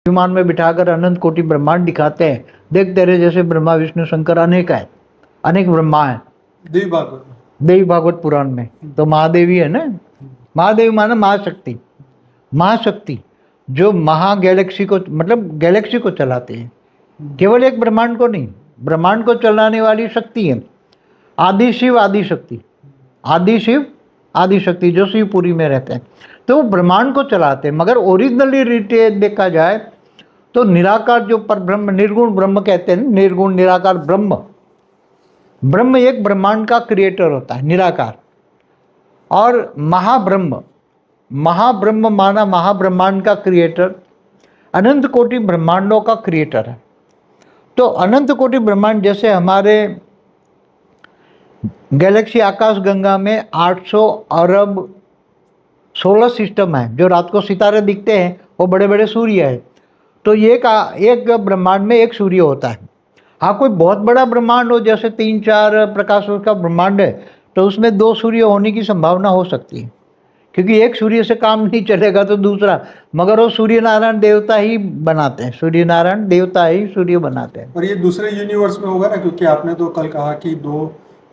विमान में बिठाकर अनंत कोटि ब्रह्मांड दिखाते हैं। देख तेरे जैसे ब्रह्मा विष्णु शंकर अनेक है, अनेक ब्रह्मा है देवी भागवत पुराण में। तो महादेवी है ना, महादेवी माना महाशक्ति, महाशक्ति जो महा गैलेक्सी को मतलब गैलेक्सी को चलाती है, केवल एक ब्रह्मांड को नहीं, ब्रह्मांड को चलाने वाली शक्ति है। आदि शिव आदि शक्ति, आदि शिव आदि शक्ति जो शिवपुरी में रहते हैं, तो वो ब्रह्मांड को चलाते हैं। मगर ओरिजिनली रिटे देखा जाए तो निराकार जो पर ब्रह्म, निर्गुण ब्रह्म कहते हैं, निर्गुण निराकार ब्रह्म, ब्रह्म एक ब्रह्मांड का क्रिएटर होता है, निराकार। और महाब्रह्म, महाब्रह्म माना महाब्रह्मांड का क्रिएटर, अनंत कोटि ब्रह्मांडों का क्रिएटर है। तो अनंत कोटि ब्रह्मांड जैसे हमारे गैलेक्सी आकाश गंगा में 800 अरब सोलर सिस्टम है, जो रात को सितारे दिखते हैं वो बड़े बड़े सूर्य है। तो एक ब्रह्मांड में एक सूर्य होता है। हाँ, कोई बहुत बड़ा ब्रह्मांड हो जैसे 3-4 प्रकाश वर्ष का ब्रह्मांड है, तो उसमें 2 सूर्य होने की संभावना हो सकती है, क्योंकि एक सूर्य से काम नहीं चलेगा तो दूसरा, मगर वो सूर्य नारायण देवता ही बनाते हैं, सूर्य नारायण देवता ही सूर्य बनाते हैं। और ये दूसरे यूनिवर्स में होगा ना, क्योंकि आपने तो कल कहा कि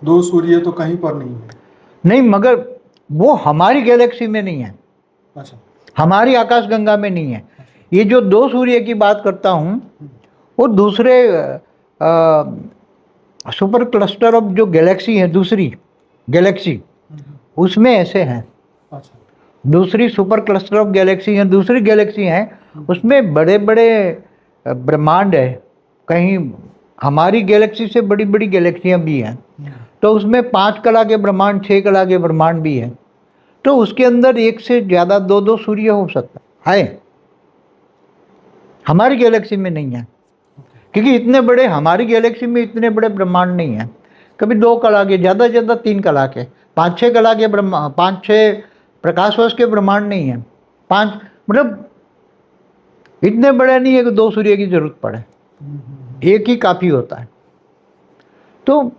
दो सूर्य तो कहीं पर नहीं है। नहीं, मगर वो हमारी गैलेक्सी में नहीं है। अच्छा, हमारी आकाश गंगा में नहीं है। ये जो 2 सूर्य की बात करता हूँ वो दूसरे सुपर क्लस्टर ऑफ जो गैलेक्सी है, दूसरी गैलेक्सी, उसमें ऐसे हैं। अच्छा, दूसरी सुपर क्लस्टर ऑफ गैलेक्सी है, दूसरी गैलेक्सी हैं, उसमें बड़े बड़े ब्रह्मांड है। कहीं हमारी गैलेक्सी से बड़ी बड़ी गैलेक्सियाँ भी हैं, तो उसमें 5 कला के ब्रह्मांड, 6 कला के ब्रह्मांड भी है। तो उसके अंदर एक से ज़्यादा 2-2 सूर्य हो सकता है। हमारी गैलेक्सी में नहीं है, क्योंकि इतने बड़े, हमारी गैलेक्सी में इतने बड़े ब्रह्मांड नहीं है। कभी 2 कला के, ज़्यादा से ज़्यादा 3 कला के, 5-6 कला के 5-6 प्रकाश वर्ष के ब्रह्मांड नहीं है। 5 मतलब इतने बड़े नहीं है कि 2 सूर्य की जरूरत पड़े, एक ही काफ़ी होता है। तो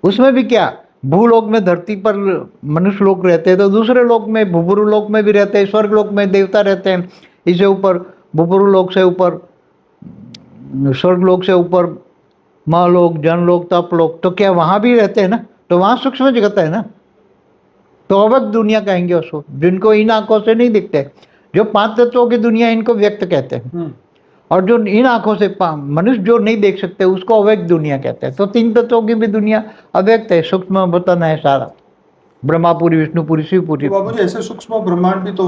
उसमें भी क्या, भूलोक में धरती पर मनुष्य लोग रहते हैं, तो दूसरे लोक में, भूपुरु लोक में भी रहते हैं, स्वर्ग लोक में देवता रहते हैं। इससे ऊपर भूपुरु लोक से ऊपर, स्वर्ग लोक से ऊपर महलोक, जनलोक, तपलोक, तो क्या वहाँ भी रहते हैं ना, तो वहाँ सूक्ष्म जगत है ना। तो अव्यक्त दुनिया कहेंगे उसको, जिनको इन आंखों से नहीं दिखते। जो 5 तत्वों की दुनिया, इनको व्यक्त कहते हैं, और जो इन आंखों से मनुष्य जो नहीं देख सकते उसको अव्यक्त दुनिया कहते हैं। तो 3 तत्वों की भी दुनिया अव्यक्त है, सूक्ष्म बतन है सारा, ब्रह्मापुरी, विष्णुपुरी, शिवपुरी। बाबू जी, ऐसे सूक्ष्म ब्रह्मांड भी तो